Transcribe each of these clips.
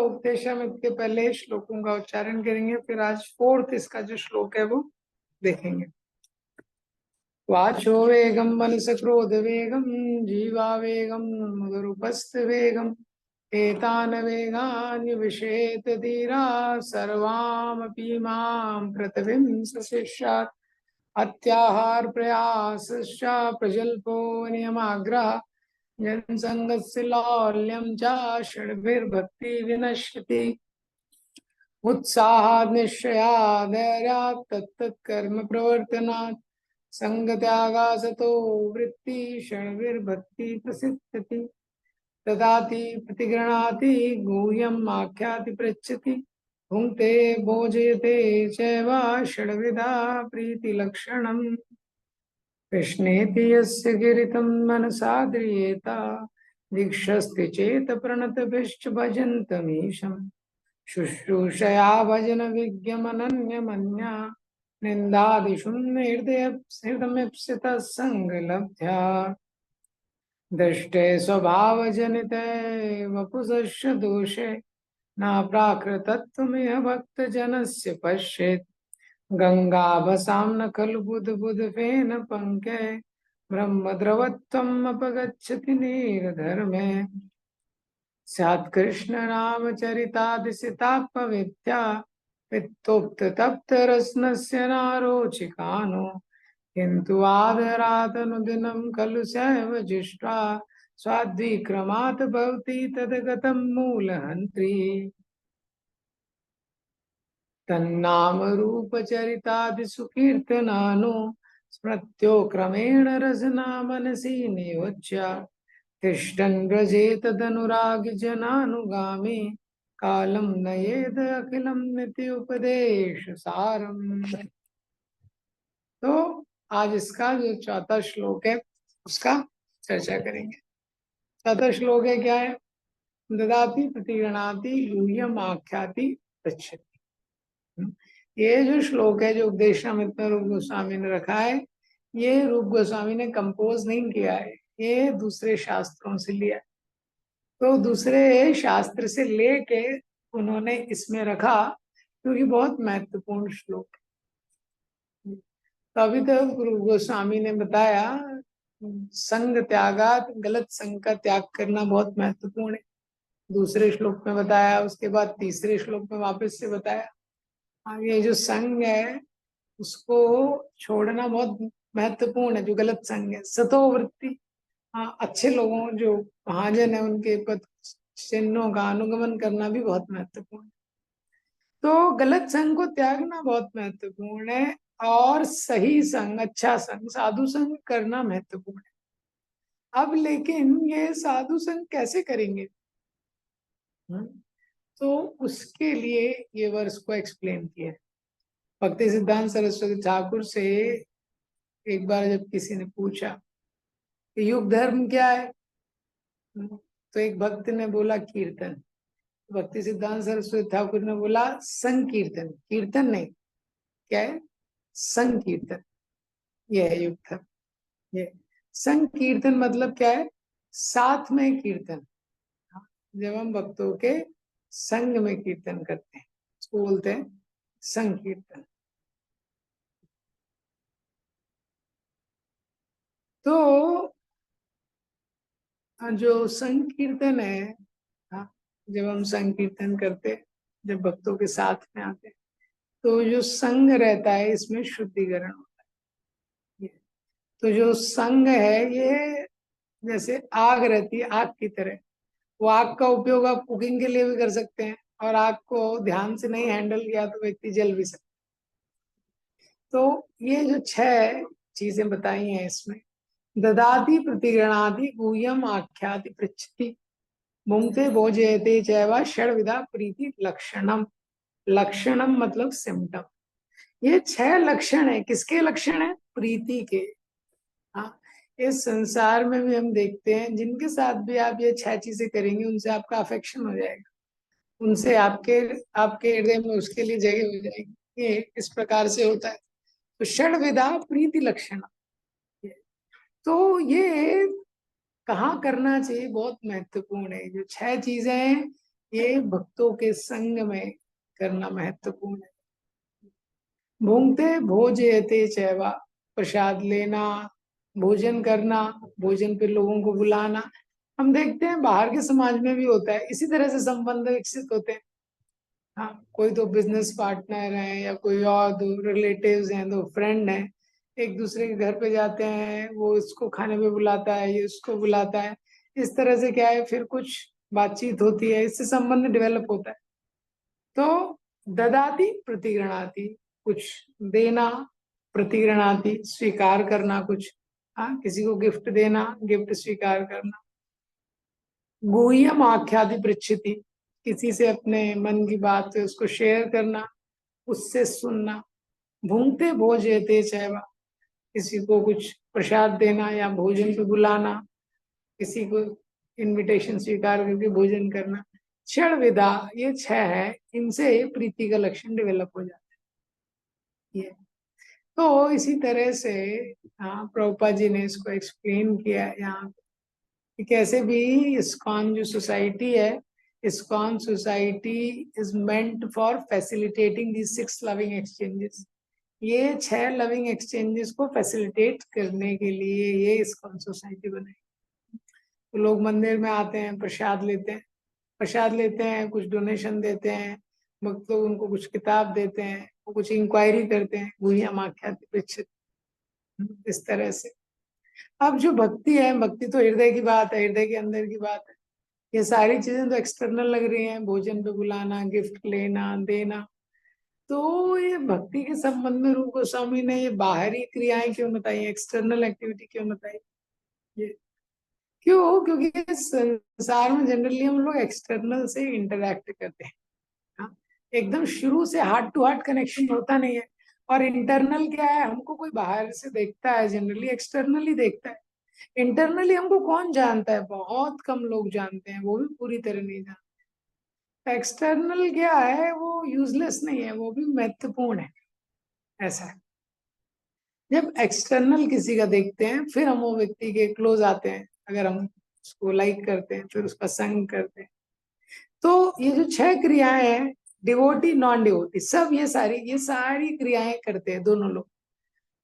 उपदेशम के पहले श्लोकों का उच्चारण करेंगे, फिर आज फोर्थ इसका जो श्लोक है वो देखेंगे। वाचो वेगम मनस क्रोध वेगम जीवावेगम मदरूपस्थ वेगम एतान वेगान विषेत धीरा सर्वामपि मां प्रतिबिंबिष्यात् अत्याहार प्रयासश्च प्रजल्पो नियमाग्रह जनसंगस्य लौल्यं च षड्भिर्भक्ति विनश्यति उत्साहात् निश्चयात् धैर्यात् तत्तत् कर्म प्रवर्तनात् संगत्यागासतो वृत्ति षड्भिर्भक्ति प्रसिद्धति ददाति प्रतिगृह्णाति गुह्यम् आख्याति पृच्छति भुङ्क्ते भोजयते चैव षड्विधा प्रीतिलक्षणम् कृष्णेति यस्य कीर्तं मनसा ध्रियेता दीक्षस्ति चेत प्रणतभिश्च भजन्तमीशम् शुश्रूषया भजन विज्ञमनन्यमन्या निन्दादिषु हृदयप्सितः सङ्गलब्ध्या दृष्टे स्वभावजनिते वपुषस्य दोषे न प्राकृतत्वमिह भक्तजनस्य पश्येत् गंगाभसां न खलु बुध पंके ब्रह्मद्रवत्वम् अपगच्छति नीरधर्मे स्यात् कृष्ण रामचरितादिसितात्मविद्या वित्तोक्त तप्त रत्नस्य नारोचिकानो किन्तु आदरादनुदिनं खलु सैव जिष्ट्वा स्वाद्विक्रमात् भवति तद्गतं मूलहन्त्री तन्नाम रूप चरितादिषु कीर्तनानो स्मृत्यो क्रमेण रसना मनसि नियोज्य तिष्ठन् व्रजेत तदनुरागि जनानुगामी कालं नयेद अखिलं नित्य उपदेश सारम। तो आज इसका जो चौथा श्लोक है उसका चर्चा करेंगे। चौथा श्लोक है क्या है? ददाति प्रतिगृह्णाति गुह्यम् आख्याति पृच्छति। ये जो श्लोक है जो उपदेशामृत रूप गोस्वामी ने रखा है, ये रूप गोस्वामी ने कंपोज नहीं किया है, ये दूसरे शास्त्रों से लिया है। तो दूसरे शास्त्र से लेके उन्होंने इसमें रखा क्योंकि बहुत महत्वपूर्ण श्लोक है। तो अभी तक रूप गोस्वामी ने बताया संग त्यागात, गलत संग का त्याग करना बहुत महत्वपूर्ण है, दूसरे श्लोक में बताया। उसके बाद तीसरे श्लोक में वापस से बताया ये जो संग है उसको छोड़ना बहुत महत्वपूर्ण है, जो गलत संग है। सतो वृत्ति, अच्छे लोगों जो महाजन है उनके पद चिन्हों का अनुगमन करना भी बहुत महत्वपूर्ण है। तो गलत संग को त्यागना बहुत महत्वपूर्ण है और सही संग, अच्छा संग, साधु संग करना महत्वपूर्ण है। अब लेकिन ये साधु संग कैसे करेंगे? तो उसके लिए ये वर्ष को एक्सप्लेन किया है। भक्ति सिद्धांत सरस्वती ठाकुर से एक बार जब किसी ने पूछा कि युग धर्म क्या है, तो एक भक्त ने बोला कीर्तन। भक्ति सिद्धांत सरस्वती ठाकुर ने बोला संकीर्तन, कीर्तन नहीं, क्या है? संकीर्तन, यह है युग धर्म। ये संकीर्तन मतलब क्या है? साथ में कीर्तन। जब हम भक्तों के संग में कीर्तन करते हैं उसको बोलते हैं संकीर्तन। तो जो संकीर्तन है, जब हम संकीर्तन करते, जब भक्तों के साथ में आते, तो जो संग रहता है इसमें शुद्धिकरण होता है। तो जो संग है ये जैसे आग रहती है, आग की तरह। वो आग का उपयोग आप कुकिंग के लिए भी कर सकते हैं और आग को ध्यान से नहीं हैंडल किया तो व्यक्ति जल भी सकता है। तो ये जो 6 चीजें बताई हैं इसमें, ददाति प्रतिगृह्णाति गुह्यम् आख्याति पृच्छति भुङ्क्ते भोजयते चैव षड्विधा प्रीति लक्षणम। लक्षणम मतलब सिम्टम। ये 6 लक्षण है। किसके लक्षण है? प्रीति के। हाँ, इस संसार में भी हम देखते हैं जिनके साथ भी आप ये 6 चीजें करेंगे उनसे आपका अफेक्शन हो जाएगा, उनसे आपके हृदय में उसके लिए जगह हो जाएगी। ये इस प्रकार से होता है। तो षड्विधा प्रीति लक्षण, तो ये कहाँ करना चाहिए बहुत महत्वपूर्ण है। जो 6 चीजें हैं ये भक्तों के संग में करना महत्वपूर्ण है। भूंगते भोजयते चैवा, प्रसाद लेना, भोजन करना, भोजन पे लोगों को बुलाना। हम देखते हैं बाहर के समाज में भी होता है, इसी तरह से संबंध विकसित होते हैं। हाँ, कोई तो बिजनेस पार्टनर है या कोई और दो रिलेटिव्स हैं, दो फ्रेंड हैं, एक दूसरे के घर पे जाते हैं, वो इसको खाने पे बुलाता है, ये उसको बुलाता है। इस तरह से क्या है, फिर कुछ बातचीत होती है, इससे संबंध डेवलप होता है। तो ददाती प्रतिगृणाति, कुछ देना, प्रतिगृणाति स्वीकार करना कुछ। हाँ, किसी को गिफ्ट देना, गिफ्ट स्वीकार करना। गुह्यम आख्याति पृच्छति, किसी से अपने मन की बात है उसको शेयर करना, उससे सुनना। भूंगते भोजयते चैवा, किसी को कुछ प्रसाद देना या भोजन पे बुलाना, किसी को इनविटेशन स्वीकार करके भोजन करना। क्षण विदा, ये छह है, इनसे प्रीति का लक्षण डेवलप हो जाता है। ये तो इसी तरह से हाँ, प्रभुपाद जी ने इसको एक्सप्लेन किया यहाँ पे कि कैसे भी इस्कॉन जो सोसाइटी है, ISKCON society is meant for facilitating the 6 loving exchanges. ये 6 लविंग एक्सचेंजेस को फैसिलिटेट करने के लिए ये इस्कॉन सोसाइटी बनाई। तो लोग मंदिर में आते हैं, प्रसाद लेते हैं, प्रसाद लेते हैं, कुछ डोनेशन देते हैं, भक्त लोग उनको कुछ किताब देते हैं, वो कुछ इंक्वायरी करते हैं, गुह्यम आख्याति पृच्छति, इस तरह से। अब जो भक्ति है, भक्ति तो हृदय की बात है, हृदय के अंदर की बात है। ये सारी चीजें तो एक्सटर्नल लग रही हैं, भोजन पे बुलाना, गिफ्ट लेना देना। तो ये भक्ति के संबंध में रूप गोस्वामी ने ये बाहरी क्रियाएं क्यों बताई, एक्सटर्नल एक्टिविटी क्यों बताई? ये क्यों? क्योंकि संसार में जनरली हम लोग एक्सटर्नल से इंटरेक्ट करते हैं। हाँ, एकदम शुरू से हार्ट टू हार्ट कनेक्शन होता नहीं है। और इंटरनल क्या है, हमको कोई बाहर से देखता है, जनरली एक्सटर्नली देखता है। इंटरनली हमको कौन जानता है? बहुत कम लोग जानते हैं, वो भी पूरी तरह नहीं जानते। एक्सटर्नल क्या है, वो यूजलेस नहीं है, वो भी महत्वपूर्ण है। ऐसा है, जब एक्सटर्नल किसी का देखते हैं फिर हम वो व्यक्ति के क्लोज आते हैं, अगर हम उसको लाइक करते हैं, फिर उसका संग करते हैं। तो ये जो 6 क्रियाएं हैं, डिवोटी नॉन डिवोटी सब ये सारी क्रियाएं करते हैं दोनों लोग।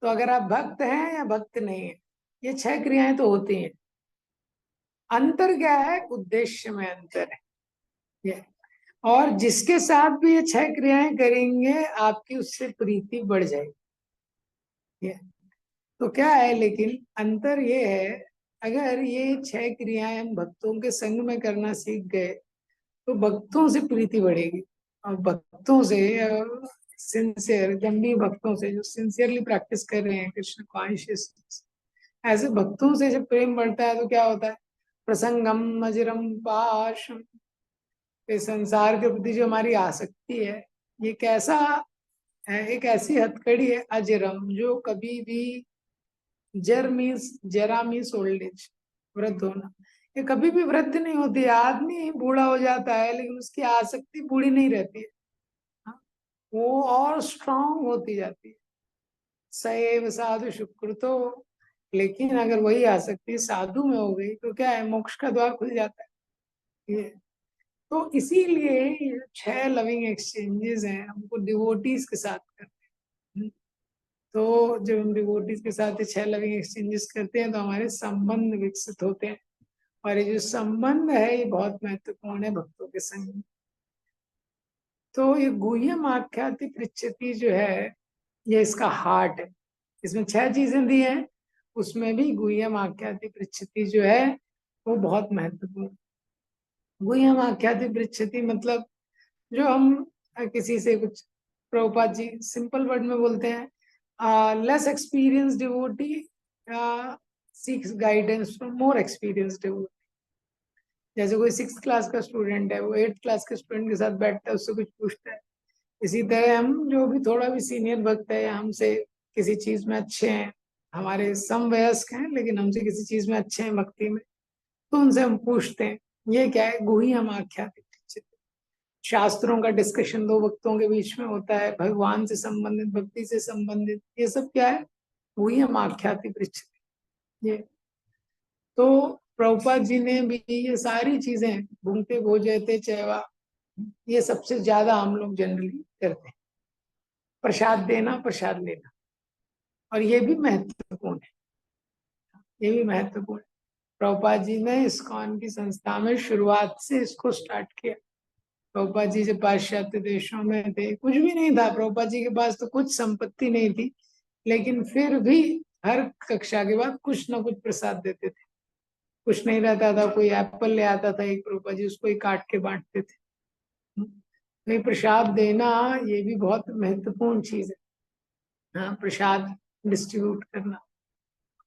तो अगर आप भक्त हैं या भक्त नहीं है, ये 6 क्रियाएं तो होती हैं। अंतर क्या है? उद्देश्य में अंतर है ये। और जिसके साथ भी ये 6 क्रियाएं करेंगे, आपकी उससे प्रीति बढ़ जाएगी। ये तो क्या है, लेकिन अंतर ये है, अगर ये 6 क्रियाएं हम भक्तों के संग में करना सीख गए, तो भक्तों से प्रीति बढ़ेगी। और भक्तों से, सिंसियर गंभीर भक्तों से जो सिंसियरली प्रैक्टिस कर रहे हैं कृष्ण कॉन्शियसनेस, ऐसे भक्तों से जब प्रेम बढ़ता है तो क्या होता है? प्रसंगम अजरम पाशम, ये संसार के प्रति जो हमारी आसक्ति है, ये कैसा है? एक ऐसी हथकड़ी है अजरम, जो कभी भी, जर मीन्स, जरा मीन्स ओल्ड एज, वृद्ध होना, ये कभी भी वृद्ध नहीं होती है। आदमी बूढ़ा हो जाता है लेकिन उसकी आसक्ति बूढ़ी नहीं रहती है। हाँ, वो और स्ट्रांग होती जाती है। सैव साधु शुक्र तो, लेकिन अगर वही आसक्ति साधु में हो गई तो क्या है? मोक्ष का द्वार खुल जाता है। ये तो इसीलिए ये 6 लविंग एक्सचेंजेस हैं, हमको डिवोटीज के साथ करते हैं। तो जब हम डिवोटीज के साथ ये 6 लविंग एक्सचेंजेस करते हैं तो हमारे संबंध विकसित होते हैं। और ये जो संबंध है, ये बहुत महत्वपूर्ण है भक्तों के संग में। तो ये गुह्यम आख्याति पृच्छति जो है, ये इसका हार्ट है। इसमें 6 चीजें दी हैं, उसमें भी गुह्यम आख्याति पृच्छति जो है वो बहुत महत्वपूर्ण। गुह्यम आख्याति पृच्छति मतलब, जो हम किसी से कुछ, प्रभुपाद जी सिंपल वर्ड में बोलते हैं, less experience devotee seeks guidance from more experience devotee. जैसे कोई 6th क्लास का स्टूडेंट है, वो 8th क्लास के स्टूडेंट के साथ बैठता है, उससे कुछ पूछता है। इसी तरह हम जो भी थोड़ा भी सीनियर भक्त है, हमसे किसी चीज में अच्छे हैं, हमारे समवयस्क हैं लेकिन हमसे किसी चीज में अच्छे हैं भक्ति में, तो उनसे हम पूछते हैं। ये क्या है? गुह्यम आख्याति। शास्त्रों का डिस्कशन दो भक्तों के बीच में होता है, भगवान से संबंधित, भक्ति से संबंधित, ये सब क्या है? गुह्यम आख्याति पृच्छति। ये तो प्रभुपाद जी ने भी ये सारी चीजें, भूंगते भोजयते चैवा, ये सबसे ज्यादा हम लोग जनरली करते हैं, प्रसाद देना प्रसाद लेना। और ये भी महत्वपूर्ण है, ये भी महत्वपूर्ण है। प्रभुपाद जी ने इस्कॉन की संस्था में शुरुआत से इसको स्टार्ट किया। प्रभुपाद जी जब पाश्चात्य देशों में थे, कुछ भी नहीं था, प्रभुपाद जी के पास तो कुछ संपत्ति नहीं थी, लेकिन फिर भी हर कक्षा के बाद कुछ ना कुछ प्रसाद देते थे। कुछ नहीं रहता था, कोई एप्पल ले आता था एक, प्रभुपाद जी उसको ही काट के बांटते थे। तो ये प्रसाद देना ये भी बहुत महत्वपूर्ण चीज है। हाँ, प्रसाद डिस्ट्रीब्यूट करना।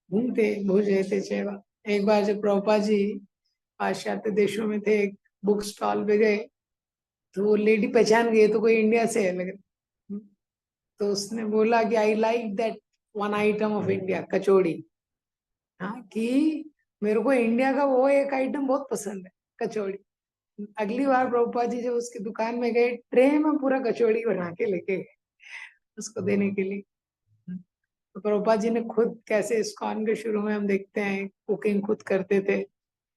घूमते भोजते सेवा। एक बार जब प्रभुपाद जी पाश्चात्य देशों में थे, एक बुक स्टॉल पे गए, तो वो लेडी पहचान गई, तो कोई इंडिया से है लेकिन, तो उसने बोला कि I like that one item of India, kachori. हाँ, कि मेरे को इंडिया का वो एक आइटम बहुत पसंद है, कचौड़ी। अगली बार प्रभुपाद जी जब उसकी दुकान में गए, ट्रे में पूरा कचौड़ी बना के लेके गए उसको देने के लिए। तो प्रभुपाद जी ने खुद कैसे इस्कॉन के शुरू में हम देखते हैं कुकिंग खुद करते थे,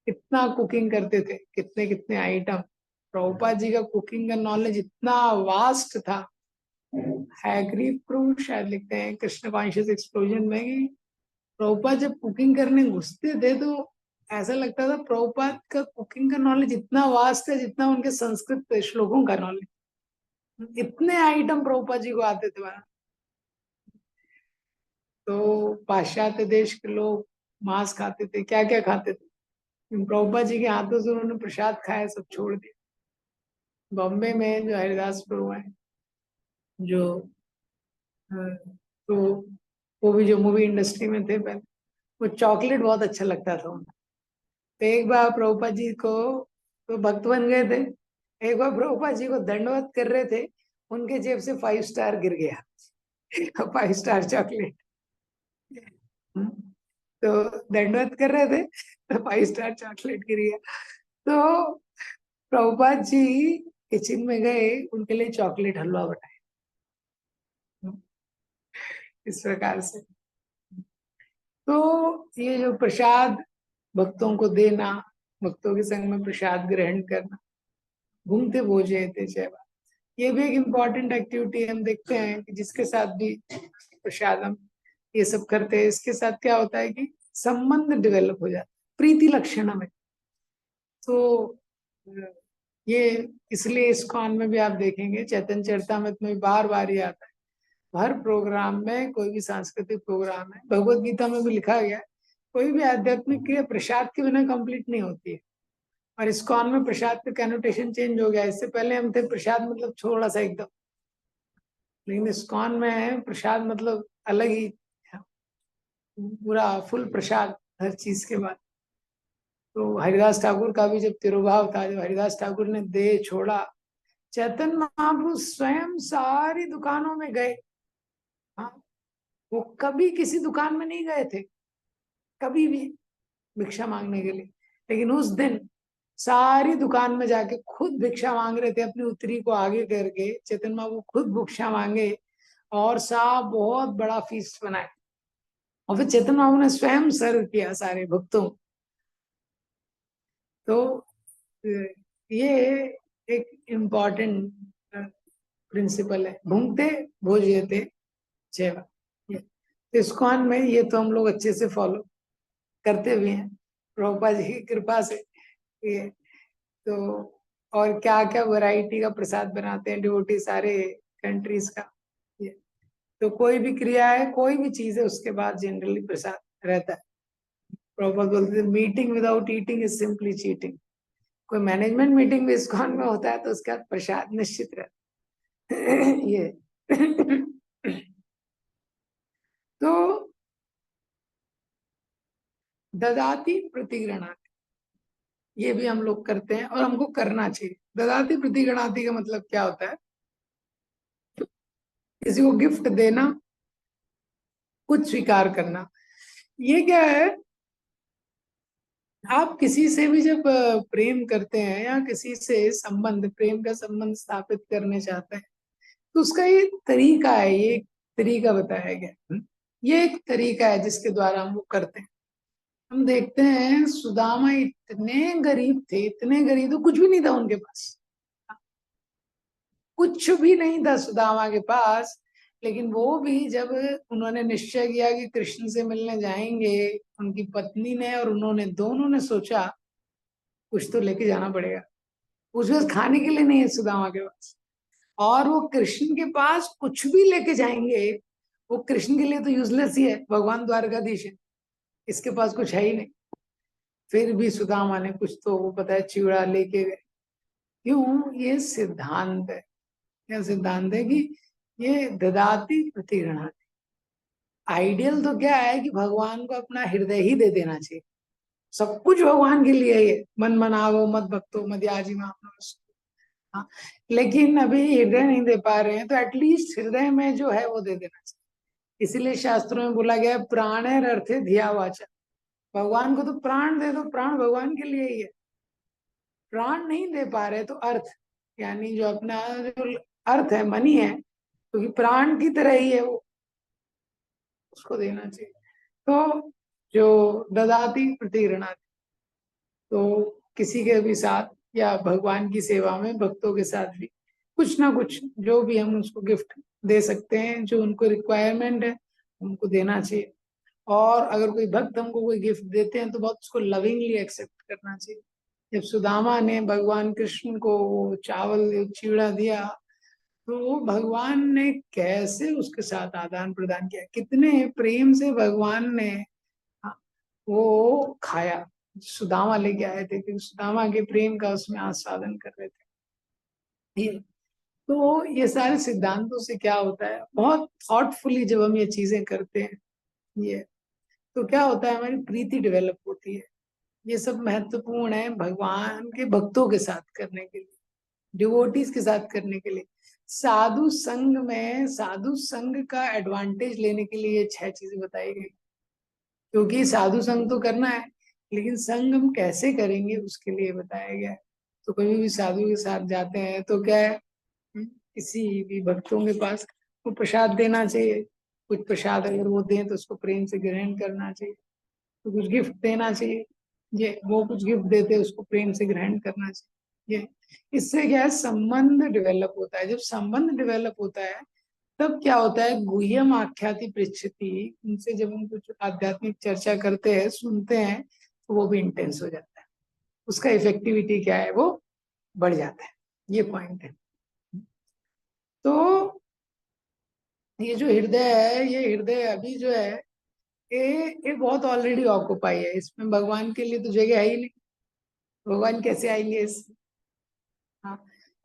कितना कुकिंग करते थे, कितने कितने आइटम। प्रभुपाद जी का कुकिंग का नॉलेज इतना वास्ट था। हैग्री प्रूफ शायद लिखते हैं कृष्ण कॉन्शियस एक्सप्लोजन में कि प्रभुपाद जब कुकिंग करने घुसते थे तो ऐसा लगता था प्रभुपाद का कुकिंग का नॉलेज इतना वास्ट है जितना उनके संस्कृत श्लोकों का नॉलेज। इतने आइटम प्रभुपाद जी को आते थे वहां। तो पाश्चात्य देश के लोग मांस खाते थे, क्या क्या खाते थे, प्रभुपाद जी के हाथों से उन्होंने प्रसाद खाया, सब छोड़ दिया। बॉम्बे में जो हरिदास प्रभु है, जो तो वो भी जो मूवी इंडस्ट्री में थे पहले, वो चॉकलेट बहुत अच्छा लगता था उन्हें। तो एक बार प्रभुपाद जी को, तो भक्त बन गए थे, एक बार प्रभुपाद जी को दंडवत कर रहे थे, उनके जेब से 5 स्टार गिर गया। 5 स्टार चॉकलेट। तो दंडवत कर रहे थे, तो 5 स्टार चॉकलेट गिर गया। तो प्रभुपाद जी किचन में गए, उनके लिए चॉकलेट हलवा बनाए, इस प्रकार से। तो ये जो प्रसाद भक्तों को देना, भक्तों के संग में प्रसाद ग्रहण करना, घूमते भोजे थे सेवा, ये भी एक इम्पॉर्टेंट एक्टिविटी हम देखते हैं कि जिसके साथ भी प्रसाद हम ये सब करते हैं, इसके साथ क्या होता है कि संबंध डेवलप हो जाता है, प्रीति लक्षण में। तो ये इसलिए इस्कॉन में भी आप देखेंगे, चैतन्य चरितामृत में बार बार ये आता है। हर प्रोग्राम में, कोई भी सांस्कृतिक प्रोग्राम है, भगवत गीता में भी लिखा गया है, कोई भी आध्यात्मिक क्रिया प्रसाद के बिना कंप्लीट नहीं होती है। और इस्कॉन में प्रसाद का कैनोटेशन चेंज हो गया, इससे पहले हम थे प्रसाद मतलब थोड़ा सा एकदम, लेकिन इस्कॉन में है प्रसाद मतलब अलग ही, पूरा फुल प्रसाद हर चीज के बाद। तो हरिदास ठाकुर का भी जब तिरुभाव था, जब हरिदास ठाकुर ने देह छोड़ा, चैतन्य महाप्रभु स्वयं सारी दुकानों में गए। हाँ, वो कभी किसी दुकान में नहीं गए थे, कभी भी भिक्षा मांगने के लिए, लेकिन उस दिन सारी दुकान में जाके खुद भिक्षा मांग रहे थे, अपनी उतरी को आगे करके चैतन्य महाप्रभु खुद भिक्षा मांगे, और साहब बहुत बड़ा फीस्ट बनाए, और फिर चैतन्य महाप्रभु ने स्वयं सर्व किया सारे भक्तों। तो ये एक इम्पॉर्टेंट प्रिंसिपल है, भूंगते भोजयते सेवा। तो इस्कॉन में ये तो हम लोग अच्छे से फॉलो करते भी हैं, प्रभुपाद जी की कृपा से। ये तो, और क्या क्या वैरायटी का प्रसाद बनाते हैं डिवोटी सारे कंट्रीज का। ये तो कोई भी क्रिया है, कोई भी चीज है, उसके बाद जनरली प्रसाद रहता है। प्रभुपाद बोलते थे meeting without eating is simply cheating. कोई मैनेजमेंट मीटिंग भी इस्कॉन में होता है तो उसके बाद प्रसाद निश्चित रहता है। ये तो ददाति प्रतिगृणाति, ये भी हम लोग करते हैं और हमको करना चाहिए। ददाति प्रतिगृणाति का मतलब क्या होता है? किसी को गिफ्ट देना, कुछ स्वीकार करना। ये क्या है, आप किसी से भी जब प्रेम करते हैं या किसी से संबंध, प्रेम का संबंध स्थापित करने चाहते हैं, तो उसका ये तरीका है, ये एक तरीका बताया गया। ये एक तरीका है जिसके द्वारा हम वो करते हैं। हम देखते हैं सुदामा इतने गरीब थे, इतने गरीब, तो कुछ भी नहीं था उनके पास, कुछ भी नहीं था सुदामा के पास, लेकिन वो भी जब उन्होंने निश्चय किया कि कृष्ण से मिलने जाएंगे, उनकी पत्नी ने और उन्होंने दोनों ने सोचा कुछ तो लेके जाना पड़ेगा। कुछ बस खाने के लिए नहीं है सुदामा के पास, और वो कृष्ण के पास कुछ भी लेके जाएंगे वो कृष्ण के लिए तो यूजलेस ही है, भगवान द्वारकाधीश है, इसके पास कुछ है ही नहीं। फिर भी सुदामा ने कुछ तो वो पता है चिवड़ा लेके गए। क्यों? ये सिद्धांत है। क्या सिद्धांत है? कि ये ददाति प्रतिगृह्णाति। आइडियल तो क्या है कि भगवान को अपना हृदय ही दे देना चाहिए, सब कुछ भगवान के लिए ही है। मन मनावो मत भक्तो मद्याजी माम। हाँ, लेकिन अभी हृदय नहीं दे पा रहे हैं, तो एटलीस्ट हृदय में जो है वो दे देना चाहिए। इसीलिए शास्त्रों में बोला गया है प्राणेर अर्थे धिया वाचा। भगवान को तो प्राण दे दो, प्राण भगवान के लिए ही है। प्राण नहीं दे पा रहे तो अर्थ, यानी जो अपना जो अर्थ है, मनी है, क्योंकि प्राण की तरह ही है वो, उसको देना चाहिए। तो जो ददाति प्रतिगृह्णाति, तो किसी के भी साथ या भगवान की सेवा में भक्तों के साथ भी कुछ ना कुछ जो भी हम उसको गिफ्ट दे सकते हैं, जो उनको रिक्वायरमेंट है उनको देना चाहिए। और अगर कोई भक्त हमको कोई गिफ्ट देते हैं तो बहुत उसको लविंगली एक्सेप्ट करना चाहिए। जब सुदामा ने भगवान कृष्ण को वो चावल चिवड़ा दिया, तो भगवान ने कैसे उसके साथ आदान प्रदान किया, कितने प्रेम से भगवान ने वो खाया। सुदामा लेके आए थे, क्योंकि सुदामा के प्रेम का उसमें आस्वादन कर रहे थे। तो ये सारे सिद्धांतों से क्या होता है, बहुत थॉटफुली जब हम ये चीजें करते हैं, ये तो क्या होता है, हमारी प्रीति डेवलप होती है। ये सब महत्वपूर्ण है भगवान के भक्तों के साथ करने के लिए, डिवोटीज के साथ करने के लिए। साधु संग में साधु संग का एडवांटेज लेने के लिए ये 6 चीजें बताई गई। क्योंकि साधु संग तो करना है, लेकिन संग हम कैसे करेंगे उसके लिए बताया गया है। तो कभी भी साधु के साथ जाते हैं तो क्या है, किसी भी भक्तों के पास वो प्रसाद देना चाहिए। कुछ प्रसाद अगर वो दें तो उसको प्रेम से ग्रहण करना चाहिए। तो कुछ गिफ्ट देना चाहिए, ये वो कुछ गिफ्ट देते उसको प्रेम से ग्रहण करना चाहिए। ये इससे क्या है, संबंध डेवलप होता है। जब संबंध डेवलप होता है तब क्या होता है, गुह्यम आख्याति पृच्छति, उनसे जब हम कुछ आध्यात्मिक चर्चा करते हैं, सुनते हैं, तो वो भी इंटेंस हो जाता है। उसका इफेक्टिविटी क्या है, वो बढ़ जाता है। ये पॉइंट है। तो ये जो हृदय है, ये हृदय अभी जो है, ये बहुत ऑलरेडी ऑक्युपाई है, इसमें भगवान के लिए तो जगह है ही नहीं। भगवान कैसे आएंगे इस, हाँ,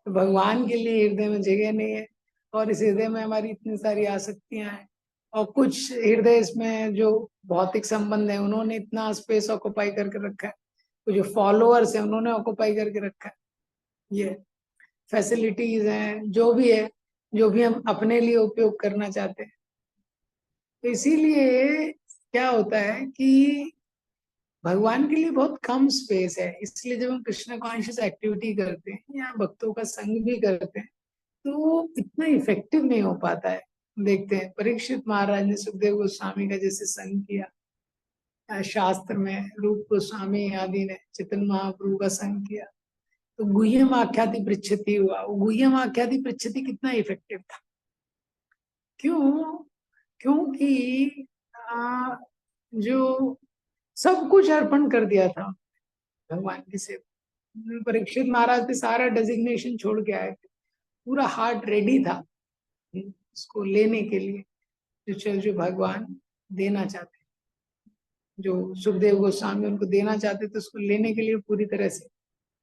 तो भगवान के लिए हृदय में जगह नहीं है। और इस हृदय में हमारी इतनी सारी आसक्तियां हैं, और कुछ हृदय इसमें जो भौतिक संबंध है उन्होंने इतना स्पेस ऑक्युपाई करके रखा है। तो जो फॉलोअर्स है उन्होंने ऑक्युपाई करके रखा है। ये फैसिलिटीज हैं, जो भी है, जो भी हम अपने लिए उपयोग करना चाहते हैं। तो इसीलिए क्या होता है कि भगवान के लिए बहुत कम स्पेस है। इसलिए जब हम कृष्ण कॉन्शियस एक्टिविटी करते हैं या भक्तों का संग भी करते हैं तो वो इतना इफेक्टिव नहीं हो पाता है। देखते हैं परीक्षित महाराज ने सुखदेव गोस्वामी का जैसे संग किया, शास्त्र में रूप गोस्वामी आदि ने चैतन्य महाप्रभु का संग किया, तो गुह्यम आख्याति पृच्छति हुआ। वो गुह्यम आख्याति पृच्छति कितना इफेक्टिव था। क्यों? क्योंकि जो सब कुछ अर्पण कर दिया था भगवान की सेवा। परीक्षित महाराज ने सारा डेजिग्नेशन छोड़ के आए थे, पूरा हार्ट रेडी था उसको लेने के लिए, जो भगवान देना चाहते, जो सुखदेव गोस्वामी उनको देना चाहते थे, उसको लेने के लिए पूरी तरह से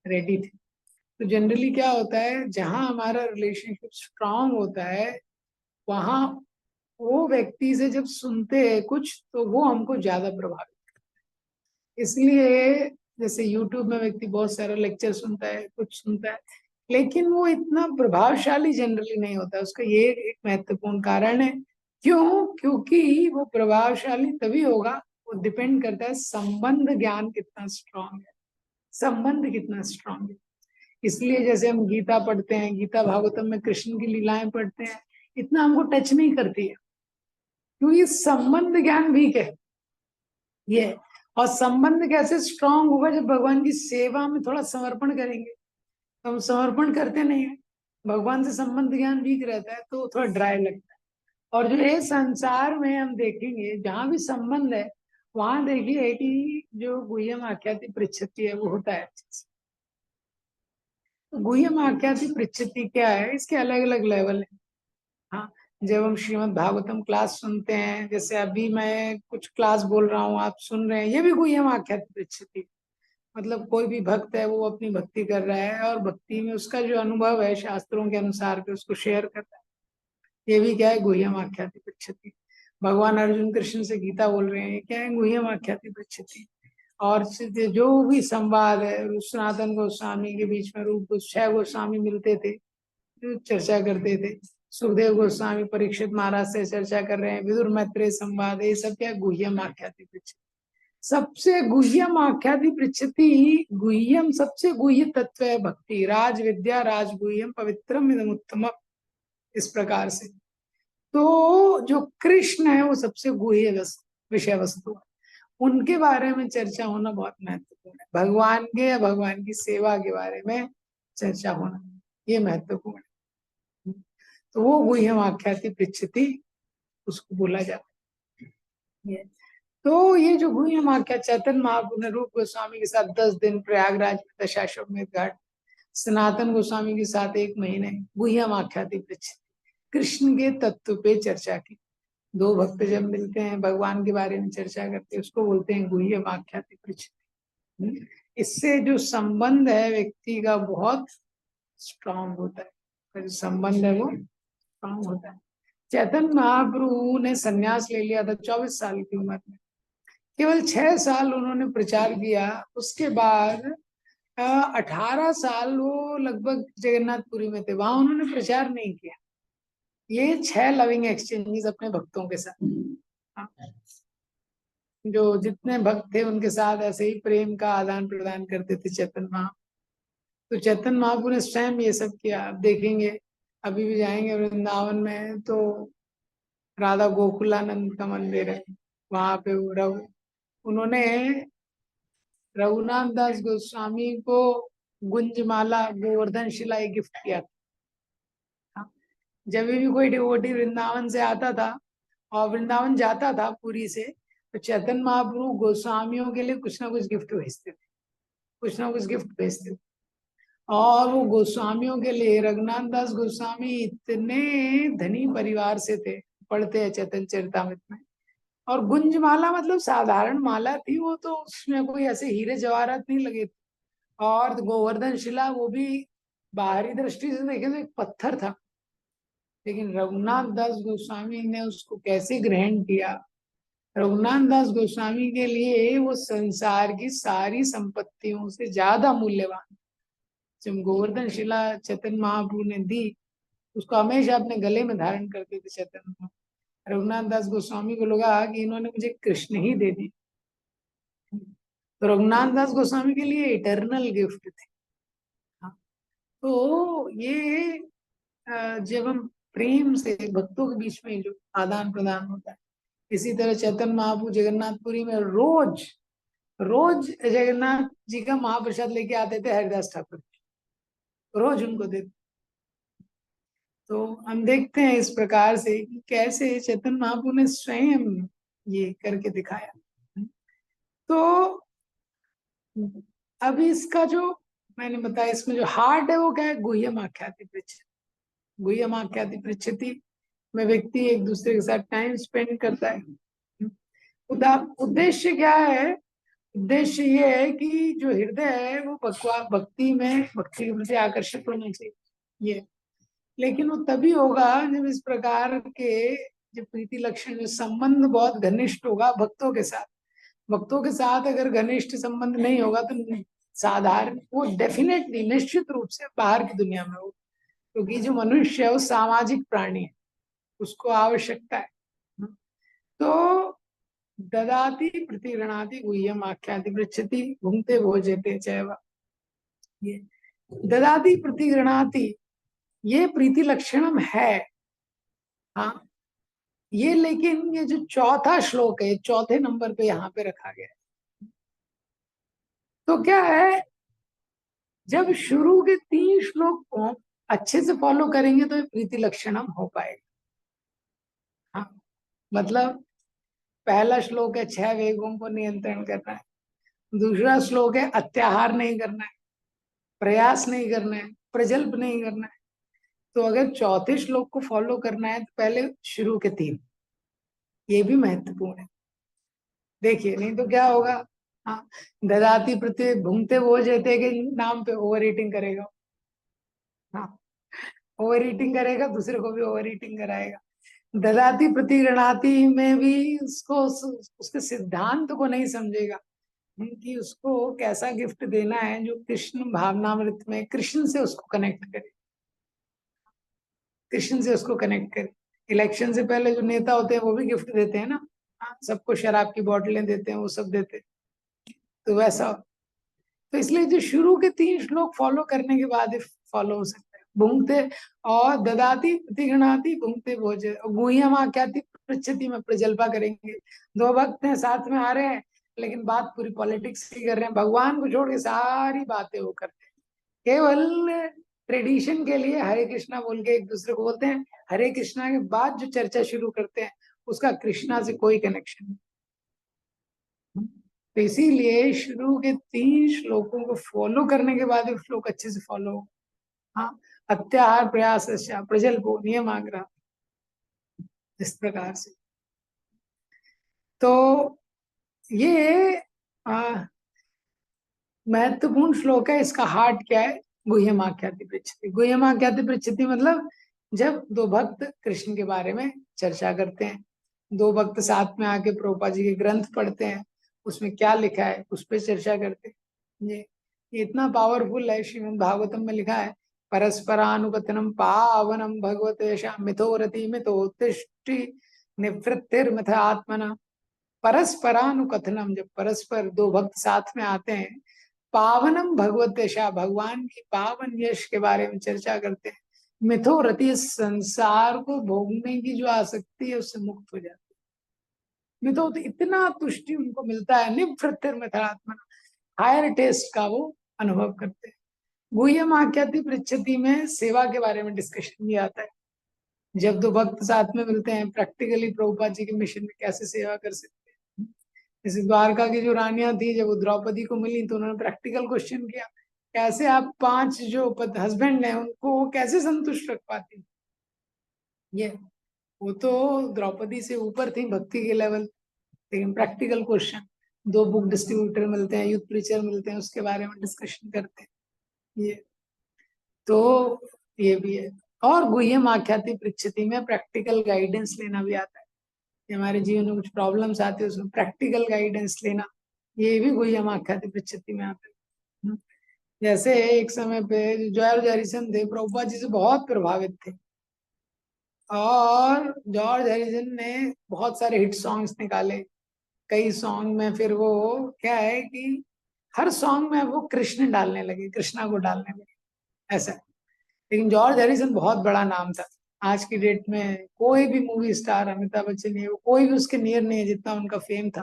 रेडी थे। तो जनरली क्या होता है, जहां हमारा रिलेशनशिप स्ट्रांग होता है, वहां वो व्यक्ति से जब सुनते हैं कुछ तो वो हमको ज्यादा प्रभावित। इसलिए जैसे YouTube में व्यक्ति बहुत सारा लेक्चर सुनता है, कुछ सुनता है, लेकिन वो इतना प्रभावशाली जनरली नहीं होता। उसका ये एक महत्वपूर्ण कारण है। क्यों? क्योंकि वो प्रभावशाली तभी होगा, वो डिपेंड करता है संबंध ज्ञान कितना स्ट्रांग है, संबंध कितना स्ट्रांग है। इसलिए जैसे हम गीता पढ़ते हैं, गीता भागवतम में कृष्ण की लीलाएं पढ़ते हैं, इतना हमको टच नहीं करती है, क्योंकि संबंध ज्ञान वीक है ये। और संबंध कैसे स्ट्रांग होगा, जब भगवान की सेवा में थोड़ा समर्पण करेंगे। तो हम समर्पण करते नहीं है, भगवान से संबंध ज्ञान वीक रहता है तो थोड़ा ड्राई लगता है। और जो ये संसार में हम देखेंगे जहां भी संबंध है वहां देखिए कि जो गुह्यम आख्याति पृच्छति है वो होता है। तो गुह्यम आख्याति पृच्छति क्या है, इसके अलग अलग लेवल है। हाँ, जब हम श्रीमद् भागवतम क्लास सुनते हैं, जैसे अभी मैं कुछ क्लास बोल रहा हूँ आप सुन रहे हैं, ये भी गुह्यम आख्याति पृच्छति। मतलब कोई भी भक्त है वो अपनी भक्ति कर रहा है और भक्ति में उसका जो अनुभव है शास्त्रों के अनुसार के उसको शेयर कर रहा है, ये भी क्या है, गुह्यम आख्याति पृच्छति। भगवान अर्जुन कृष्ण से गीता बोल रहे हैं, क्या है, गुह्यम आख्याति पृच्छति। और जो भी संवाद है सनातन गोस्वामी के बीच में, रूप 6 गोस्वामी मिलते थे जो चर्चा करते थे, सुखदेव गोस्वामी परीक्षित महाराज से चर्चा कर रहे हैं, विदुर मैत्रेय संवाद, ये सब क्या गुह्यम आख्याति पृच्छति। सबसे गुह्यम आख्याति पृच्छति, गुह्यम सबसे गुह्य तत्व है भक्ति, राज विद्या राज गुह्यम पवित्रम इदम उत्तम, इस प्रकार से। तो जो कृष्ण है वो सबसे गुह्य विषय वस्तु है, उनके बारे में चर्चा होना बहुत महत्वपूर्ण है। भगवान के या भगवान की सेवा के बारे में चर्चा होना ये महत्वपूर्ण है। तो वो गुह्यम आख्याति पृच्छति उसको बोला जाता है। तो ये जो गुह्यम आख्या, चैतन्य महाप्रभु ने रूप गोस्वामी के साथ 10 दिन प्रयागराज में दशाश्वमेध घाट, सनातन गोस्वामी के साथ 1 महीने गुह्यम आख्याति पृच्छति कृष्ण के तत्व पे चर्चा की। 2 भक्त जब मिलते हैं भगवान के बारे में चर्चा करते हैं उसको बोलते हैं गुह्यम आख्याति पृच्छति। इससे जो संबंध है व्यक्ति का बहुत स्ट्रांग होता है, जो संबंध है वो स्ट्रांग होता है। चैतन्य महाप्रभु ने संन्यास ले लिया था 24 साल की उम्र में, केवल 6 साल उन्होंने प्रचार किया, उसके बाद 18 साल वो लगभग जगन्नाथपुरी में थे, वहां उन्होंने प्रचार नहीं किया। ये 6 लविंग एक्सचेंजेस अपने भक्तों के साथ, हाँ, जो जितने भक्त थे उनके साथ ऐसे ही प्रेम का आदान प्रदान करते थे चैतन्य महाप्रभु। तो चैतन्य महाप्रभु ने स्वयं ये सब किया। अब देखेंगे, अभी भी जाएंगे वृंदावन में तो राधा गोकुलानंद का मंदिर है, वहां पे वो उन्होंने रघुनाथ दास गोस्वामी को गुंजमाला गोवर्धन शिला एक गिफ्ट किया था। जब भी कोई डिवोटी वृंदावन से आता था और वृंदावन जाता था पुरी से, तो चैतन्य महाप्रभु गोस्वामियों के लिए कुछ ना कुछ गिफ्ट भेजते थे, कुछ ना कुछ गिफ्ट भेजते थे। और वो गोस्वामियों के लिए, रघुनाथ दास गोस्वामी इतने धनी परिवार से थे, पढ़ते हैं चैतन्य चरितामृत में। और गुंजमाला मतलब साधारण माला थी वो, तो उसमें कोई ऐसे हीरे जवाहरात नहीं लगे थे। और गोवर्धन शिला वो भी बाहरी दृष्टि से देखे तो एक पत्थर था, लेकिन रघुनाथ दास गोस्वामी ने उसको कैसे ग्रहण किया। रघुनाथ दास गोस्वामी के लिए वो संसार की सारी संपत्तियों से ज्यादा मूल्यवान। जब गोवर्धन शिला चैतन्य महाप्रभु ने दी, उसको हमेशा अपने गले में धारण करते थे चैतन्य महाप्रभु। रघुनाथ दास गोस्वामी को लगा कि इन्होंने मुझे कृष्ण ही दे दी, तो रघुनाथ दास गोस्वामी के लिए इटर्नल गिफ्ट थे। हाँ, तो ये जब हम प्रेम से भक्तों के बीच में जो आदान प्रदान होता है, इसी तरह चैतन्य महाप्रभु जगन्नाथपुरी में रोज रोज जगन्नाथ जी का महाप्रसाद लेके आते थे हरिदास ठाकुर, रोज उनको देते। तो हम देखते हैं इस प्रकार से कि कैसे चैतन्य महाप्रभु ने स्वयं ये करके दिखाया। तो अभी इसका जो मैंने बताया, इसमें जो हार्ट है वो क्या है, गुह्यम आख्याति पृच्छति। गुह्यम आख्याति पृच्छति में व्यक्ति एक दूसरे के साथ टाइम स्पेंड करता है। उद्देश्य क्या है, उद्देश्य ये है कि जो हृदय है वो भक्ति में, भक्ति के प्रति आकर्षित होना चाहिए ये। लेकिन वो तभी होगा जब इस प्रकार के जो प्रीति लक्षण, जो संबंध बहुत घनिष्ठ होगा भक्तों के साथ। भक्तों के साथ अगर घनिष्ठ संबंध नहीं होगा तो साधारण वो डेफिनेटली निश्चित रूप से बाहर की दुनिया में हो, क्योंकि जो मनुष्य है वो सामाजिक प्राणी है, उसको आवश्यकता है। तो ददाति प्रतिगृणाति गुह्यम आख्याति पृच्छति भुंक्ते भोज्यते चैव। ये ददाति प्रतिगृणाति ये प्रीति लक्षणम है। हाँ, ये लेकिन ये जो चौथा श्लोक है, चौथे नंबर पे यहाँ पे रखा गया है। तो क्या है, जब शुरू के 3 श्लोक को अच्छे से फॉलो करेंगे तो ये प्रीति लक्षणम हो पाएगा। हाँ, मतलब पहला श्लोक है 6 वेगों को नियंत्रण करना है, दूसरा श्लोक है अत्याहार नहीं करना है, प्रयास नहीं करना है, प्रजल्प नहीं करना है। तो अगर चौथे श्लोक को फॉलो करना है तो पहले शुरू के 3 ये भी महत्वपूर्ण है। देखिए नहीं तो क्या होगा। हाँ, ददाती प्रति भुंगते वो जेते के नाम पे ओवर ईटिंग करेगा। हाँ, ओवर ईटिंग करेगा, दूसरे को भी ओवर ईटिंग कराएगा। ददाती प्रति गणाती में भी उसको उसके सिद्धांत को नहीं समझेगा कि उसको कैसा गिफ्ट देना है जो कृष्ण भावनामृत में कृष्ण से उसको कनेक्ट करे, कृष्ण से उसको कनेक्ट करे। इलेक्शन से पहले जो नेता होते हैं वो भी गिफ्ट देते हैं ना। हाँ, सबको शराब की बोतलें देते हैं, वो सब देते हैं। तो वैसा, तो इसलिए जो शुरू के 3 श्लोक फॉलो करने के बाद ही फॉलो हो सकता है। भूंगते और ददाती प्रतिगणाती भूंगते भोज और गुह्यम आख्याति पृच्छति में प्रजल्पा करेंगे। 2 भक्त हैं साथ में आ रहे हैं, लेकिन बात पूरी पॉलिटिक्स की कर रहे हैं, भगवान को छोड़ के सारी बातें वो करते हैं। केवल ट्रेडिशन के लिए हरे कृष्णा बोल के एक दूसरे को बोलते हैं, हरे कृष्णा के बाद जो चर्चा शुरू करते हैं उसका कृष्णा से कोई कनेक्शन नहीं। तो इसीलिए शुरू के 3 श्लोकों को फॉलो करने के बाद श्लोक अच्छे से फॉलो हो। हाँ, अत्याहार प्रयास प्रजल्पो नियम आग्रह, इस प्रकार से। तो ये महत्वपूर्ण श्लोक है। इसका हार्ट क्या है? गुह्यमाख्याति पृच्छति। गुह्यमाख्याति पृच्छति मतलब जब 2 भक्त कृष्ण के बारे में चर्चा करते हैं, 2 भक्त साथ में आके प्रभुपाद जी के ग्रंथ पढ़ते हैं, उसमें क्या लिखा है उस पर चर्चा करते हैं। ये इतना पावरफुल है। श्रीमद् भागवतम में लिखा है, परस्परानुकथनम पावनम भगवतेशा मिथो रति मिथोत्तिष्ठि निवृत्तिर्मिथ आत्मना। परस्परानुकथनम, जब परस्पर 2 भक्त साथ में आते हैं, पावनम भगवत यशा, भगवान की पावन यश के बारे में चर्चा करते हैं, मिथो रति, संसार को भोगने की जो आसक्ति है उससे मुक्त हो जाती है। मिथो तो इतना तुष्टि उनको मिलता है, निवृत्तिर मिथात्मा, हायर टेस्ट का वो अनुभव करते हैं। गुह्यम आख्याति पृच्छति में सेवा के बारे में डिस्कशन भी आता है। जब 2 भक्त साथ में मिलते हैं, प्रैक्टिकली प्रभुपाद जी के मिशन में कैसे सेवा कर सकते हैं। जैसे द्वारका की जो रानियां थी, जब वो द्रौपदी को मिली तो उन्होंने प्रैक्टिकल क्वेश्चन किया, कैसे आप 5 जो हस्बैंड हैं उनको कैसे संतुष्ट रख पाती। ये वो तो द्रौपदी से ऊपर थी भक्ति के लेवल, लेकिन प्रैक्टिकल क्वेश्चन। 2 बुक डिस्ट्रीब्यूटर मिलते हैं, यूथ प्रीचर मिलते हैं, उसके बारे में डिस्कशन करते हैं। ये तो ये भी है। और गुह्यम आख्याति पृच्छति में प्रैक्टिकल गाइडेंस लेना भी आता है कि हमारे जीवन में कुछ प्रॉब्लम्स आते हैं, उसमें प्रैक्टिकल गाइडेंस लेना, ये भी गुह्यम आख्याति पृच्छति में आता है। जैसे एक समय पे जॉर्ज हैरिसन थे, प्रभुपाद जी से बहुत प्रभावित थे, और जॉर्ज हैरिसन ने बहुत सारे हिट सॉन्ग्स निकाले। कई सॉन्ग में फिर वो क्या है कि हर सॉन्ग में वो कृष्ण डालने लगे, कृष्णा को डालने लगे, ऐसा। लेकिन जॉर्ज हैरिसन बहुत बड़ा नाम था। आज की डेट में कोई भी मूवी स्टार, अमिताभ बच्चन है, कोई भी उसके नियर नहीं है जितना उनका फेम था।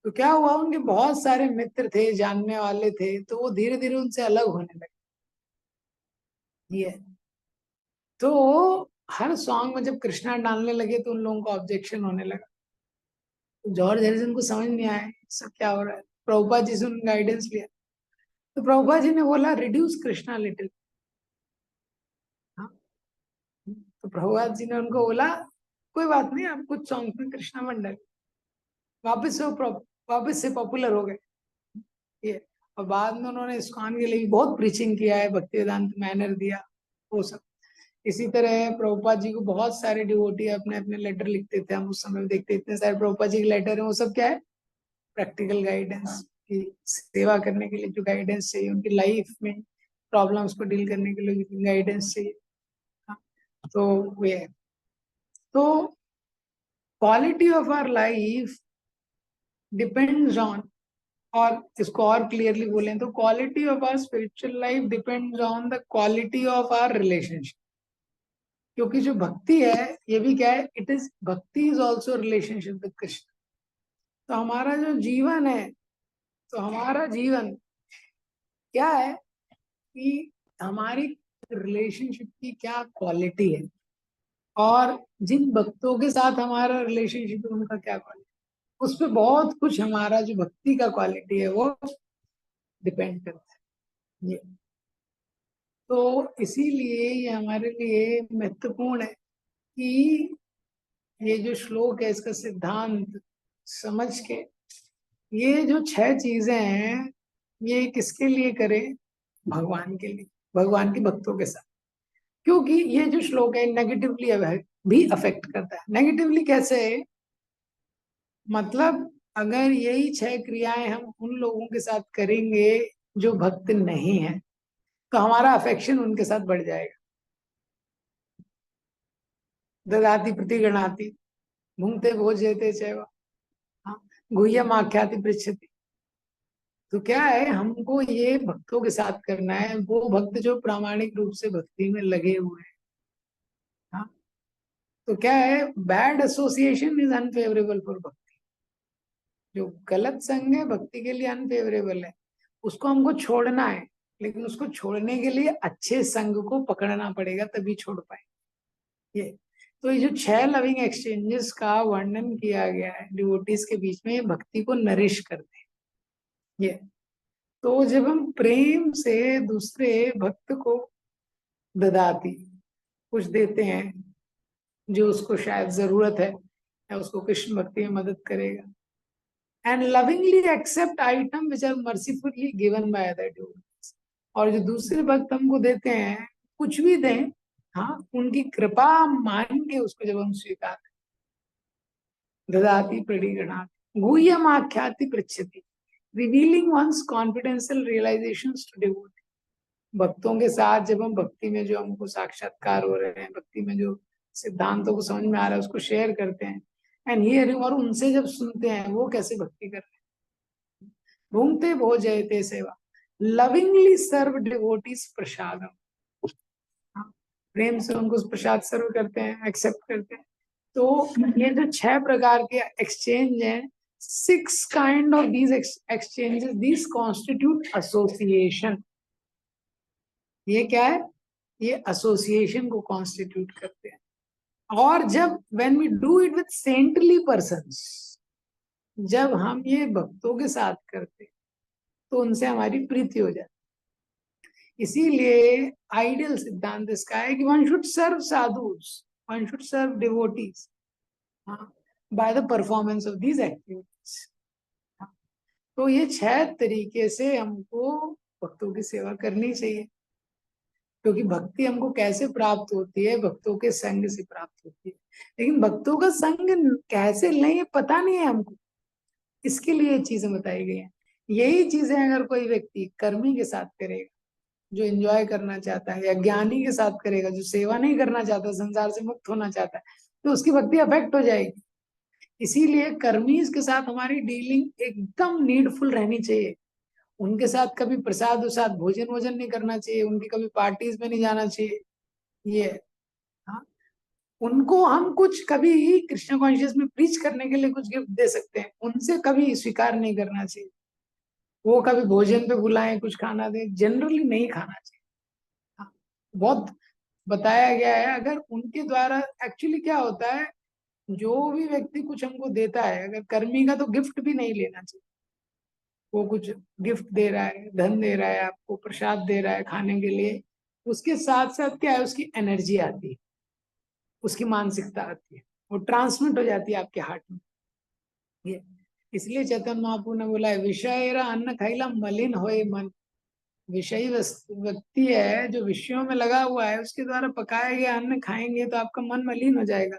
तो क्या हुआ, उनके बहुत सारे मित्र थे, जानने वाले थे, तो वो धीरे धीरे उनसे अलग होने लगे। ये तो हर सॉन्ग में जब कृष्णा डालने लगे तो उन लोगों को ऑब्जेक्शन होने लगा। तो जॉर्ज हैरिसन को समझ नहीं आया सब क्या हो रहा है। प्रभुपाद जी से उन्होंने गाइडेंस लिया, तो प्रभुपाद जी ने बोला रिड्यूस कृष्णा लिटिल। हाँ, तो प्रभुपाद जी ने उनको बोला कोई बात नहीं, आप कुछ सॉन्ग में कृष्णा मंडल, वापस से वापस से पॉपुलर हो गए। ये और बाद में उन्होंने इस्कॉन के लिए भी बहुत प्रीचिंग किया है, भक्ति वेदांत मैनर दिया, वो सब। इसी तरह प्रभुपाद जी को बहुत सारे डिवोटी अपने अपने लेटर लिखते थे, हम उस समय देखते इतने सारे प्रभुपाद जी के लेटर हैं, वो सब क्या है? प्रैक्टिकल गाइडेंस की सेवा करने के लिए जो गाइडेंस चाहिए, उनकी लाइफ में प्रॉब्लम्स को डील करने के लिए गाइडेंस चाहिए। हाँ, तो वो है। तो quality of our life depends on, और इसको और क्लियरली बोलें तो quality of our spiritual life depends on the quality of our relationship. क्योंकि जो भक्ति है ये भी क्या है, it is bhakti is also relationship with Krishna. तो हमारा जो जीवन है, तो हमारा जीवन क्या है कि हमारी रिलेशनशिप की क्या क्वालिटी है और जिन भक्तों के साथ हमारा रिलेशनशिप है उनका क्या क्वालिटी, उस पर बहुत कुछ हमारा जो भक्ति का क्वालिटी है वो डिपेंड करता है। ये तो इसीलिए ये हमारे लिए महत्वपूर्ण है कि ये जो श्लोक है इसका सिद्धांत समझ के ये जो छह चीजें हैं ये किसके लिए करें, भगवान के लिए, भगवान के भक्तों के साथ। क्योंकि ये जो श्लोक है नेगेटिवली भी अफेक्ट करता है। नेगेटिवली कैसे है? मतलब अगर यही छह क्रियाएं हम उन लोगों के साथ करेंगे जो भक्त नहीं है तो हमारा अफेक्शन उनके साथ बढ़ जाएगा। ददाति प्रतिगणाति, भुंक्ते भोजयते चैव, हाँ, गुह्यम आख्याति पृच्छति। तो क्या है, हमको ये भक्तों के साथ करना है, वो भक्त जो प्रामाणिक रूप से भक्ति में लगे हुए हैं। हाँ, तो क्या है, bad association is unfavourable for भक्ति। जो गलत संग है भक्ति के लिए अनफेवरेबल है, उसको हमको छोड़ना है। लेकिन उसको छोड़ने के लिए अच्छे संग को पकड़ना पड़ेगा, तभी छोड़ पाए। ये तो ये जो छह लविंग एक्सचेंजेस का वर्णन किया गया है डिवोटीज के बीच में, ये भक्ति को नरिश करते हैं। ये तो जब हम प्रेम से दूसरे भक्त को ददाती कुछ देते हैं जो उसको शायद जरूरत है या उसको कृष्ण भक्ति में मदद करेगा, and lovingly accept item which are mercifully given by other devotees, और जो दूसरे भक्त हमको देते हैं कुछ भी दें, हाँ, उनकी कृपा मान के उसको जब हम स्वीकार, ददाति प्रणिगणाति गुह्यम आख्याति पृच्छति, revealing one's confidential realisations to devotee. भक्तों के साथ जब हम भक्ति में जो हमको साक्षात्कार हो रहे हैं, भक्ति में जो सिद्धांतों को समझ में आ रहा है उसको शेयर करते हैं, एंड हियरिंग, और उनसे जब सुनते हैं वो कैसे भक्ति कर रहे हैं। भूंगते भो जयते सेवा, लविंगली सर्व डिवोटीज प्रसादम, प्रेम से उनको प्रसाद सर्व करते हैं, एक्सेप्ट करते हैं। तो ये जो छह प्रकार के एक्सचेंज हैं, 6 kind of these exchanges, these constitute association। ये क्या है, ये एसोसिएशन को कॉन्स्टिट्यूट करते हैं। और जब when we do it with saintly persons, जब हम ये भक्तों के साथ करते तो उनसे हमारी प्रीति हो जाती। इसीलिए आइडियल सिद्धांत इसका है कि one should serve sadhus, one should serve devotees by the performance of these activities. तो ये छह तरीके से हमको भक्तों की सेवा करनी चाहिए। क्योंकि भक्ति हमको कैसे प्राप्त होती है, भक्तों के संग से प्राप्त होती है। लेकिन भक्तों का संग कैसे लें ये पता नहीं है हमको, इसके लिए चीजें बताई गई हैं। यही चीजें अगर कोई व्यक्ति कर्मी के साथ करेगा जो एंजॉय करना चाहता है, या ज्ञानी के साथ करेगा जो सेवा नहीं करना चाहता, संसार से मुक्त होना चाहता है, तो उसकी भक्ति अफेक्ट हो जाएगी। इसीलिए कर्मीज के साथ हमारी डीलिंग एकदम नीडफुल रहनी चाहिए। उनके साथ कभी प्रसाद उसाद भोजन वोजन नहीं करना चाहिए, उनकी कभी पार्टीज में नहीं जाना चाहिए। ये, हाँ, उनको हम कुछ कभी कृष्ण कॉन्शियस में प्रीच करने के लिए कुछ गिफ्ट दे सकते हैं, उनसे कभी स्वीकार नहीं करना चाहिए। वो कभी भोजन पे बुलाएं, कुछ खाना दे, जनरली नहीं खाना चाहिए। हाँ, बहुत बताया गया है। अगर उनके द्वारा एक्चुअली क्या होता है, जो भी व्यक्ति कुछ हमको देता है, अगर कर्मी का, तो गिफ्ट भी नहीं लेना चाहिए। वो कुछ गिफ्ट दे रहा है, धन दे रहा है, आपको प्रसाद दे रहा है खाने के लिए, उसके साथ साथ क्या है, उसकी एनर्जी आती है, उसकी मानसिकता आती है, वो ट्रांसमिट हो जाती है आपके हार्ट में। ये इसलिए चैतन्य महाप्रभु ने बोला है, विषय अन्न खैला मलिन होए मन। विषयी व्यक्ति है जो विषयों में लगा हुआ है, उसके द्वारा पकाया गया अन्न खाएंगे तो आपका मन मलिन हो जाएगा।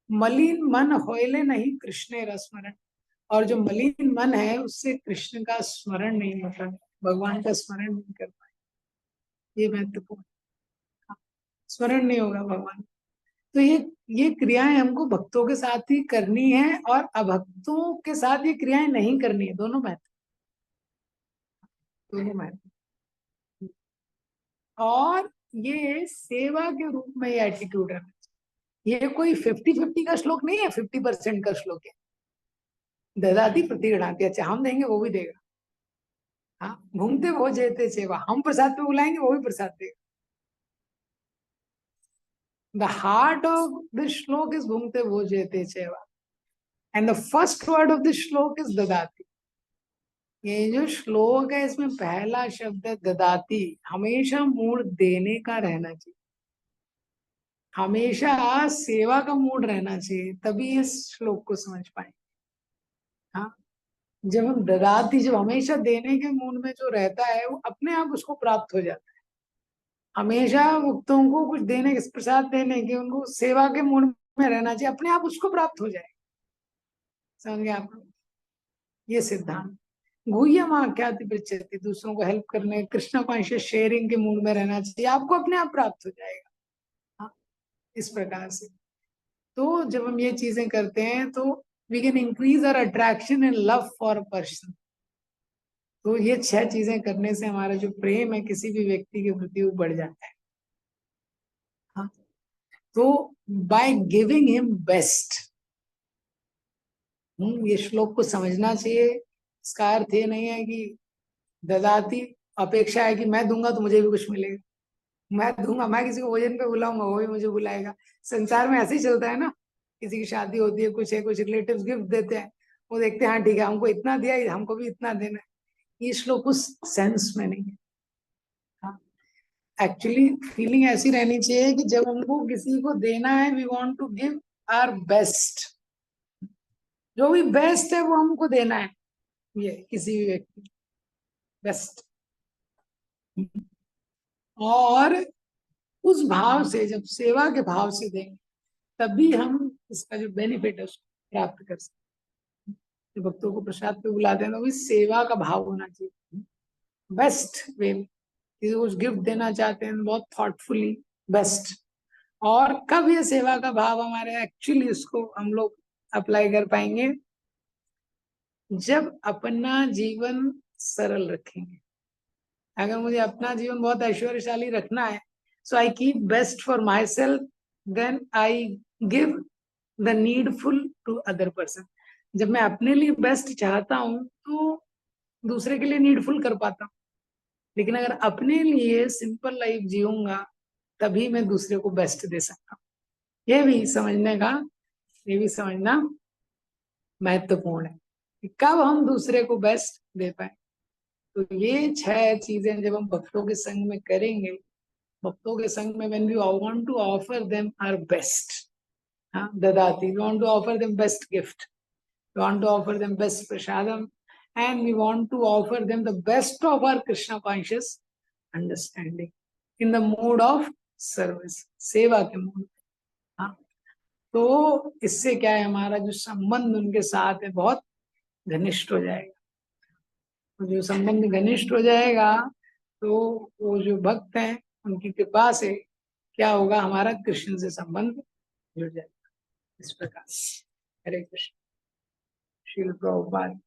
मलिन मन होइले नहीं कृष्ण रसमरण, और जो मलिन मन है उससे कृष्ण का स्मरण नहीं होता, भगवान का स्मरण नहीं कर पाए। ये महत्वपूर्ण, स्मरण नहीं होगा भगवान। तो ये क्रियाएं हमको भक्तों के साथ ही करनी है और अभक्तों के साथ ये क्रियाएं नहीं करनी है। दोनों महत्व, दोनों महत्व। और ये सेवा के रूप में ये एटीट्यूड है। ये कोई 50-50 का श्लोक नहीं है, 50% का श्लोक है। ददाति प्रतिगणाति, अच्छा हम देंगे वो भी देगा। हाँ, घूमते वो जेते सेवा, हम प्रसाद पे बुलाएंगे वो भी प्रसाद देगा। द हार्ट ऑफ दिस श्लोक इज भुंक्ते भोज्यते चैव and the first word of this श्लोक इज ददाति। ये जो श्लोक है इसमें पहला शब्द है ददाति। हमेशा मूड देने का रहना चाहिए, हमेशा सेवा का मूड रहना चाहिए, तभी इस श्लोक को समझ पाएंगे। हाँ, जब हम ददाती, जब हमेशा देने के मूड में जो रहता है वो अपने आप उसको प्राप्त हो जाता है। हमेशा भक्तों को कुछ देने के, प्रसाद देने के, उनको सेवा के मूड में रहना चाहिए, अपने आप उसको प्राप्त हो जाए। समझ गए आप लोग? ये सिद्धांत गुह्यम आख्याति पृच्छति, दूसरों को हेल्प करने, कृष्ण कॉन्शियस शेयरिंग के मूड में रहना चाहिए, आपको अपने आप प्राप्त हो जाएगा। हाँ, इस प्रकार से। तो जब हम ये चीजें करते हैं तो we can increase our attraction and love for a person. तो ये 6 चीजें करने से हमारा जो प्रेम है किसी भी व्यक्ति के प्रति वो बढ़ जाता है। हाँ, तो बाय गिविंग हिम बेस्ट, ये श्लोक को समझना चाहिए। इसका अर्थ ये नहीं है कि ददाती अपेक्षा है कि मैं दूंगा तो मुझे भी कुछ मिलेगा, मैं दूंगा, मैं किसी को भोजन पे बुलाऊंगा वो भी मुझे बुलाएगा। संसार में ऐसे ही चलता है ना, किसी की शादी होती है, कुछ रिलेटिव्स गिफ्ट देते हैं, वो देखते हैं हाँ ठीक है हमको इतना दिया, हमको भी इतना देना है। ये श्लोक उस सेंस में नहीं है। हाँ, एक्चुअली फीलिंग ऐसी रहनी चाहिए कि जब हमको किसी को देना है, we want to give our best, जो भी बेस्ट है वो हमको देना है, ये किसी भी व्यक्ति बेस्ट। और उस भाव से, जब सेवा के भाव से देंगे तभी हम इसका जो बेनिफिट है उसको प्राप्त कर सकते हैं। जो भक्तों को प्रसाद पे बुलाते हैं तो भी सेवा का भाव होना चाहिए, बेस्ट वे में। किसी को कुछ गिफ्ट देना चाहते हैं बहुत थॉटफुली, बेस्ट। और कब ये सेवा का भाव हमारे एक्चुअली इसको हम लोग अप्लाई कर पाएंगे, जब अपना जीवन सरल रखेंगे। अगर मुझे अपना जीवन बहुत ऐश्वर्यशाली रखना है, so I keep best for myself, then I give the needful to other person. जब मैं अपने लिए बेस्ट चाहता हूँ तो दूसरे के लिए नीडफुल कर पाता हूँ, लेकिन अगर अपने लिए सिंपल लाइफ जीऊंगा तभी मैं दूसरे को बेस्ट दे सकता हूँ। ये भी समझने का, ये भी समझना महत्वपूर्ण है कि कब हम दूसरे को बेस्ट दे पाए। तो ये 6 चीजें जब हम भक्तों के संग में करेंगे, भक्तों के संग में when we want to offer them our best, हाँ ददाति, we want to offer them best gift, we want to offer them best prasadam, and we want to offer them the best of our Krishna conscious understanding in the mood of service, सेवा के mood. हाँ, तो इससे क्या है, हमारा जो संबंध उनके साथ है बहुत घनिष्ठ हो जाएगा। तो जो संबंध घनिष्ठ हो जाएगा तो वो जो भक्त हैं उनकी कृपा से क्या होगा, हमारा कृष्ण से संबंध जुड़ जाएगा। इस प्रकार हरे कृष्ण। श्रील प्रभुपाद।